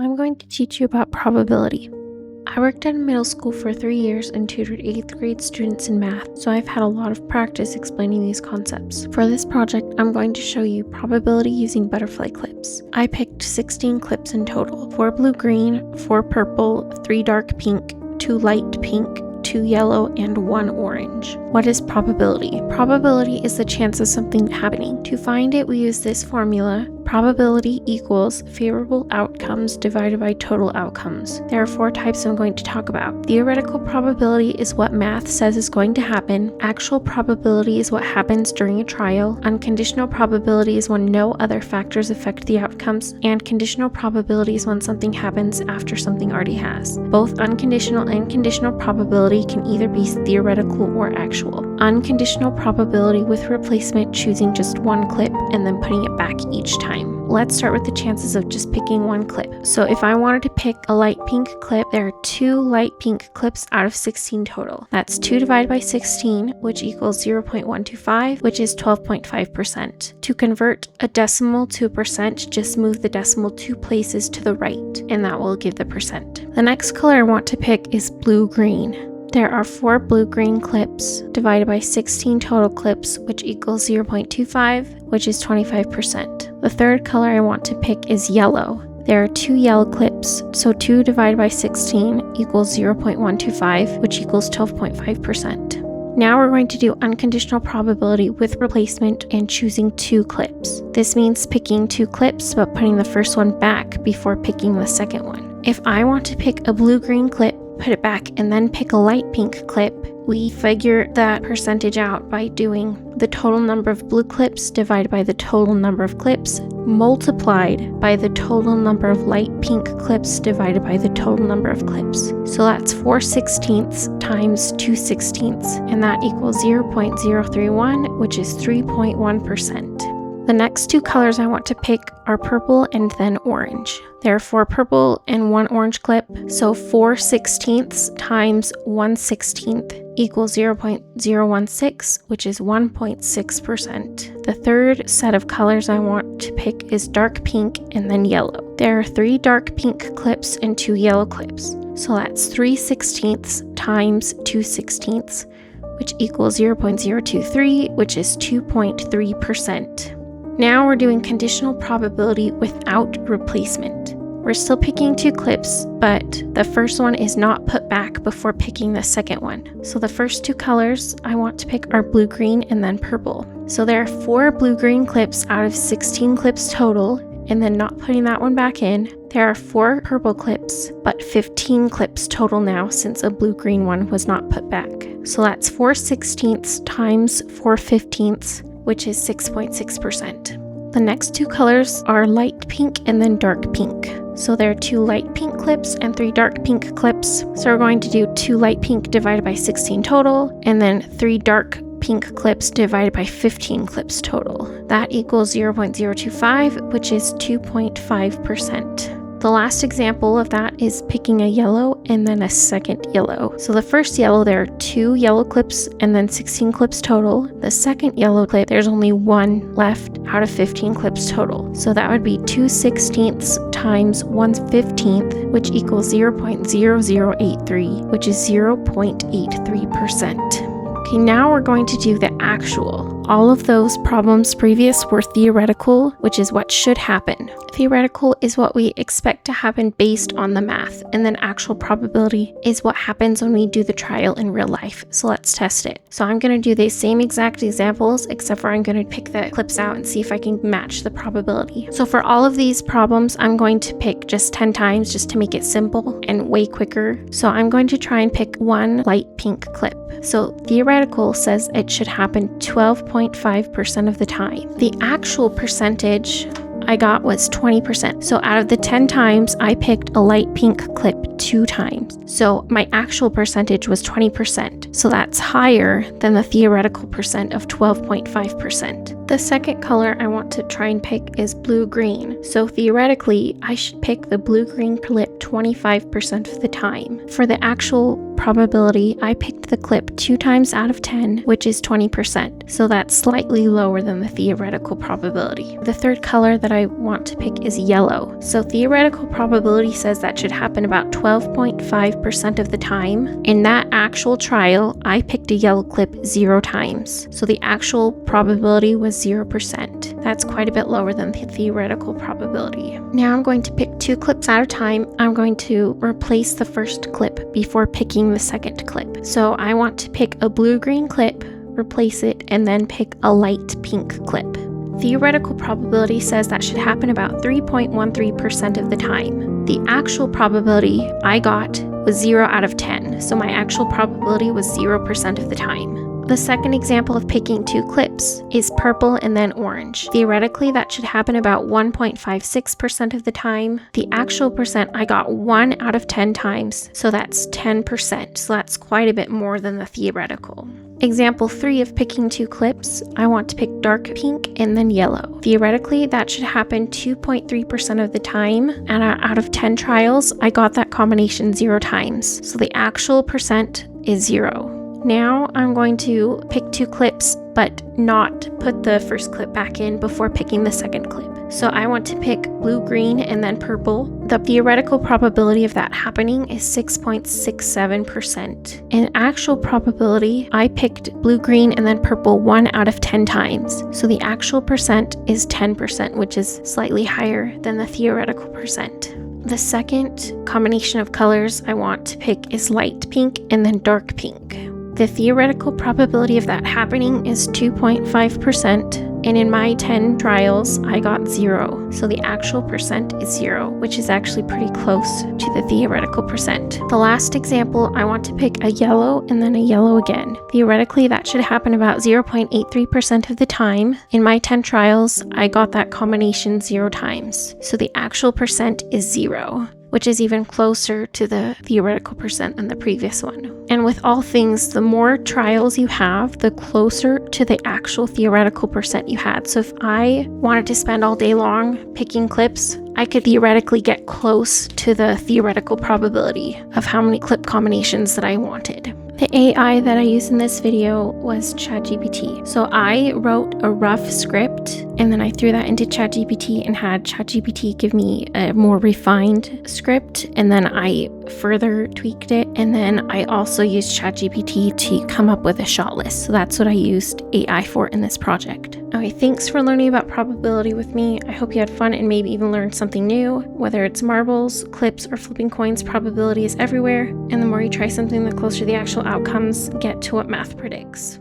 I'm going to teach you about probability. I worked at a middle school for 3 years and tutored 8th grade students in math, so I've had a lot of practice explaining these concepts. For this project, I'm going to show you probability using butterfly clips. I picked 16 clips in total, 4 blue-green, 4 purple, 3 dark pink, 2 light pink, 2 yellow, and 1 orange. What is probability? Probability is the chance of something happening. To find it, we use this formula. Probability equals favorable outcomes divided by total outcomes. There are 4 types I'm going to talk about. Theoretical probability is what math says is going to happen. Actual probability is what happens during a trial. Unconditional probability is when no other factors affect the outcomes. And conditional probability is when something happens after something already has. Both unconditional and conditional probability can either be theoretical or actual. Unconditional probability with replacement, choosing just one clip and then putting it back each time. Let's start with the chances of just picking one clip. So if I wanted to pick a light pink clip, there are 2 light pink clips out of 16 total. That's 2 divided by 16, which equals 0.125, which is 12.5%. To convert a decimal to a percent, just move the decimal 2 places to the right, and that will give the percent. The next color I want to pick is blue-green. There are 4 blue-green clips divided by 16 total clips, which equals 0.25, which is 25%. The third color I want to pick is yellow. There are 2 yellow clips, so 2 divided by 16 equals 0.125, which equals 12.5%. Now we're going to do unconditional probability with replacement and choosing 2 clips. This means picking 2 clips but putting the first one back before picking the second one. If I want to pick a blue-green clip, put it back, and then pick a light pink clip, we figure that percentage out by doing the total number of blue clips divided by the total number of clips multiplied by the total number of light pink clips divided by the total number of clips. So that's 4/16 times 2/16, and that equals 0.031, which is 3.1%. The next 2 colors I want to pick are purple and then orange. There are 4 purple and 1 orange clip, so 4/16 times 1/16 equals 0.016, which is 1.6%. The third set of colors I want to pick is dark pink and then yellow. There are 3 dark pink clips and 2 yellow clips, so that's 3/16 times 2/16, which equals 0.023, which is 2.3%. Now we're doing conditional probability without replacement. We're still picking 2 clips, but the first one is not put back before picking the second one. So the first 2 colors I want to pick are blue-green and then purple. So there are 4 blue-green clips out of 16 clips total, and then not putting that one back in. There are 4 purple clips, but 15 clips total now since a blue-green one was not put back. So that's 4/16 times 4/15, which is 6.6%. The next 2 colors are light pink and then dark pink. So there are 2 light pink clips and 3 dark pink clips. So we're going to do 2 light pink divided by 16 total, and then 3 dark pink clips divided by 15 clips total. That equals 0.025, which is 2.5%. The last example of that is picking a yellow and then a second yellow. So the first yellow, there are 2 yellow clips and then 16 clips total. The second yellow clip, there's only 1 left out of 15 clips total. So that would be 2/16 times 1/15, which equals 0.0083, which is 0.83%. Okay, now we're going to do the actual. All of those problems previous were theoretical, which is what should happen. Theoretical is what we expect to happen based on the math, and then actual probability is what happens when we do the trial in real life. So let's test it. So I'm going to do the same exact examples, except for I'm going to pick the clips out and see if I can match the probability. So for all of these problems, I'm going to pick just 10 times just to make it simple and way quicker. So I'm going to try and pick 1 light pink clip. So theoretical says it should happen 12.5% of the time. The actual percentage I got was 20%. So out of the 10 times, I picked a light pink clip 2 times. So my actual percentage was 20%. So that's higher than the theoretical percent of 12.5%. The second color I want to try and pick is blue-green. So theoretically, I should pick the blue-green clip 25% of the time. For the actual probability, I picked the clip 2 times out of 10, which is 20%. So that's slightly lower than the theoretical probability. The third color that I want to pick is yellow. So theoretical probability says that should happen about 12.5% of the time. In that actual trial, I picked a yellow clip 0 times. So the actual probability was 0%. That's quite a bit lower than the theoretical probability. Now I'm going to pick 2 clips at a time. I'm going to replace the first clip before picking the second clip. So I want to pick a blue-green clip, replace it, and then pick a light pink clip. Theoretical probability says that should happen about 3.13% of the time. The actual probability I got was 0 out of 10, so my actual probability was 0% of the time. The second example of picking 2 clips is purple and then orange. Theoretically, that should happen about 1.56% of the time. The actual percent I got 1 out of 10 times, so that's 10%. So that's quite a bit more than the theoretical. Example 3 of picking 2 clips, I want to pick dark pink and then yellow. Theoretically, that should happen 2.3% of the time, and out of 10 trials, I got that combination 0 times. So the actual percent is 0. Now I'm going to pick 2 clips, but not put the first clip back in before picking the second clip. So I want to pick blue, green, and then purple. The theoretical probability of that happening is 6.67%. In actual probability, I picked blue, green, and then purple 1 out of 10 times. So the actual percent is 10%, which is slightly higher than the theoretical percent. The second combination of colors I want to pick is light pink and then dark pink. The theoretical probability of that happening is 2.5%, and in my 10 trials, I got 0. So the actual percent is 0, which is actually pretty close to the theoretical percent. The last example, I want to pick a yellow and then a yellow again. Theoretically, that should happen about 0.83% of the time. In my 10 trials, I got that combination 0 times. So the actual percent is 0, which is even closer to the theoretical percent than the previous one. And with all things, the more trials you have, the closer to the actual theoretical percent you had. So if I wanted to spend all day long picking clips, I could theoretically get close to the theoretical probability of how many clip combinations that I wanted. The AI that I used in this video was ChatGPT. So I wrote a rough script and then I threw that into ChatGPT and had ChatGPT give me a more refined script, and then I further tweaked it, and then I also used ChatGPT to come up with a shot list. So that's what I used AI for in this project. Okay, thanks for learning about probability with me. I hope you had fun and maybe even learned something new. Whether it's marbles, clips, or flipping coins, probability is everywhere, and the more you try something, the closer the actual outcomes get to what math predicts.